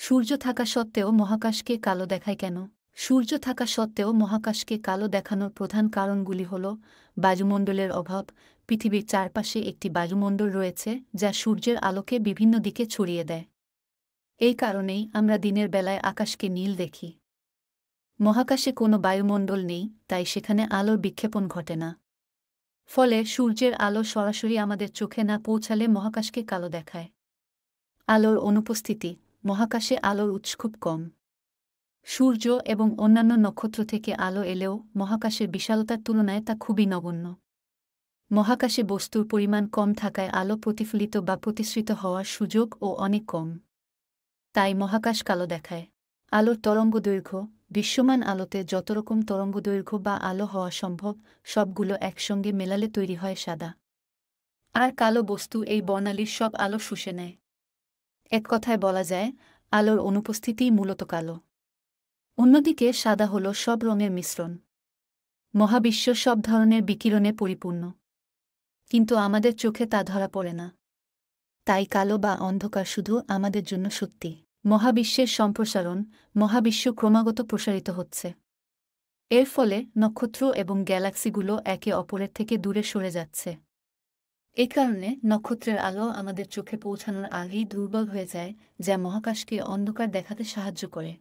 সূর্য থাকা সত্ত্বেও মহাকাশকে কালো দেখায় কেন? সূর্য থাকা সত্ত্বেও মহাকাশকে কালো দেখানোর প্রধান কারণগুলি হল বায়ুমণ্ডলের অভাব। পৃথিবীর চারপাশে একটি বায়ুমণ্ডল রয়েছে যা সূর্যের আলোকে বিভিন্ন দিকে ছড়িয়ে দেয়। এই কারণেই আমরা দিনের বেলায় আকাশকে নীল দেখি। মহাকাশে কোনো বায়ুমণ্ডল নেই, তাই সেখানে আলোর বিক্ষেপণ ঘটে না। ফলে সূর্যের আলো সরাসরি আমাদের চোখে না পৌঁছালে মহাকাশকে কালো দেখায়। আলোর অনুপস্থিতি। মহাকাশে আলোর উৎস খুব কম। সূর্য এবং অন্যান্য নক্ষত্র থেকে আলো এলেও মহাকাশের বিশালতার তুলনায় তা খুবই নগণ্য। মহাকাশে বস্তুর পরিমাণ কম থাকায় আলো প্রতিফলিত বা প্রতিসৃত হওয়ার সুযোগও অনেক কম। তাই মহাকাশ কালো দেখায়। আলোর তরঙ্গদৈর্ঘ্য। দৃশ্যমান আলোতে যত রকম তরঙ্গদৈর্ঘ্য বা আলো হওয়া সম্ভব, সবগুলো একসঙ্গে মেলালে তৈরি হয় সাদা। আর কালো বস্তু এই বর্ণালীর সব আলো শুষে নেয়। এক কথায় বলা যায়, আলোর অনুপস্থিতিই মূলত কালো। অন্যদিকে সাদা হল সব রঙের মিশ্রণ। মহাবিশ্ব সব ধরনের বিকিরণে পরিপূর্ণ, কিন্তু আমাদের চোখে তা ধরা পড়ে না। তাই কালো বা অন্ধকার শুধু আমাদের জন্য সত্যি। মহাবিশ্বের সম্প্রসারণ। মহাবিশ্ব ক্রমাগত প্রসারিত হচ্ছে। এর ফলে নক্ষত্র এবং গ্যালাক্সিগুলো একে অপরের থেকে দূরে সরে যাচ্ছে। এ কারণে নক্ষত্রের আলো আমাদের চোখে পৌঁছানোর আগেই দুর্বল হয়ে যায়, যা মহাকাশকে অন্ধকার দেখাতে সাহায্য করে।